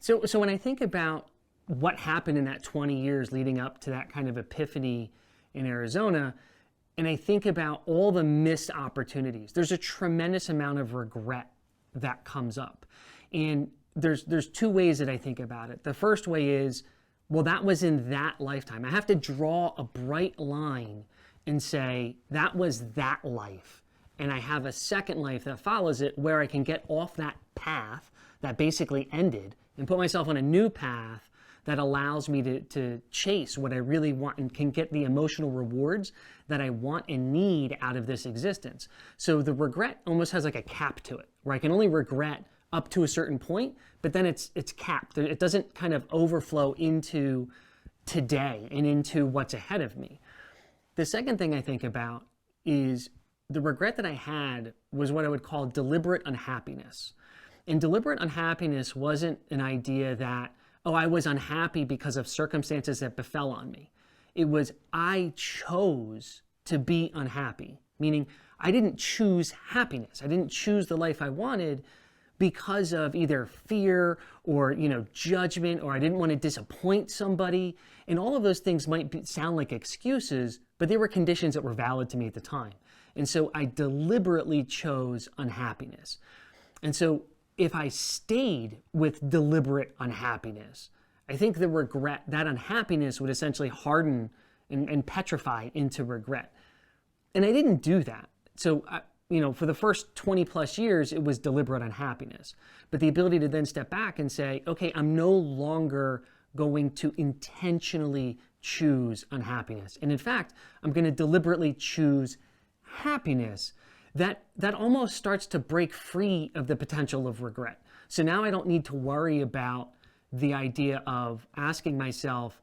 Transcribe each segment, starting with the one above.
So when I think about what happened in that 20 years leading up to that kind of epiphany in Arizona, and I think about all the missed opportunities, there's a tremendous amount of regret that comes up. And there's two ways that I think about it. The first way is, well, that was in that lifetime. I have to draw a bright line and say, that was that life. And I have a second life that follows it where I can get off that path that basically ended and put myself on a new path that allows me to chase what I really want and can get the emotional rewards that I want and need out of this existence. So the regret almost has like a cap to it, where I can only regret up to a certain point, but then it's capped. It doesn't kind of overflow into today and into what's ahead of me. The second thing I think about is the regret that I had was what I would call deliberate unhappiness. And deliberate unhappiness wasn't an idea that, oh, I was unhappy because of circumstances that befell on me. It was, I chose to be unhappy, meaning I didn't choose happiness. I didn't choose the life I wanted because of either fear or, judgment, or I didn't want to disappoint somebody. And all of those things might sound like excuses, but they were conditions that were valid to me at the time. And so I deliberately chose unhappiness. And so if I stayed with deliberate unhappiness, I think the regret, that unhappiness would essentially harden and petrify into regret. And I didn't do that. So, for the first 20 plus years, it was deliberate unhappiness. But the ability to then step back and say, okay, I'm no longer going to intentionally choose unhappiness. And in fact, I'm going to deliberately choose happiness. That almost starts to break free of the potential of regret. So now I don't need to worry about the idea of asking myself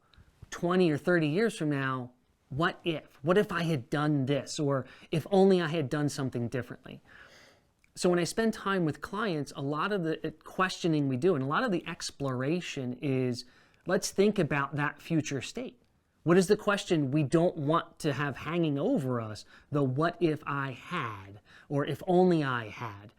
20 or 30 years from now, what if I had done this, or if only I had done something differently. So when I spend time with clients, a lot of the questioning we do and a lot of the exploration is, let's think about that future state. What is the question we don't want to have hanging over us? The what if I had, or if only I had,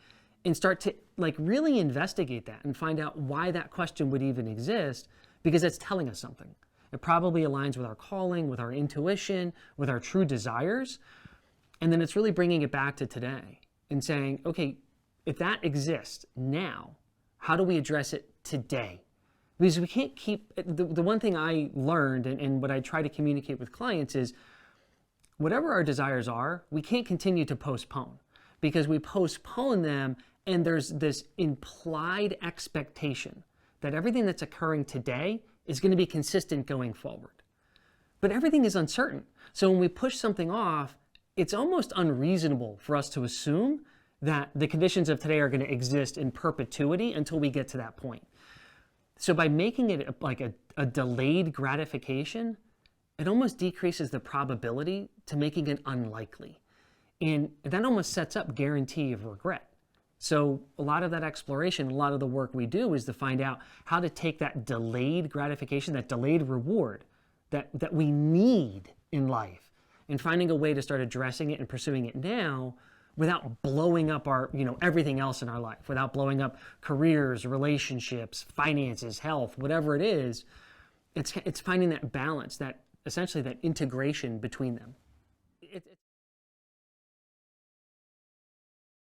and start to really investigate that and find out why that question would even exist, because it's telling us something. It probably aligns with our calling, with our intuition, with our true desires. And then it's really bringing it back to today and saying, okay, if that exists now, how do we address it today? Because we can't keep, the one thing I learned and what I try to communicate with clients is, whatever our desires are, we can't continue to postpone, because we postpone them and there's this implied expectation that everything that's occurring today is going to be consistent going forward. But everything is uncertain. So when we push something off, it's almost unreasonable for us to assume that the conditions of today are going to exist in perpetuity until we get to that point. So by making it like a delayed gratification, it almost decreases the probability to making it unlikely. And that almost sets up guarantee of regret. So a lot of that exploration, a lot of the work we do is to find out how to take that delayed gratification, that delayed reward that we need in life, and finding a way to start addressing it and pursuing it now without blowing up our, everything else in our life, without blowing up careers, relationships, finances, health, whatever it is. It's finding that balance, that essentially that integration between them.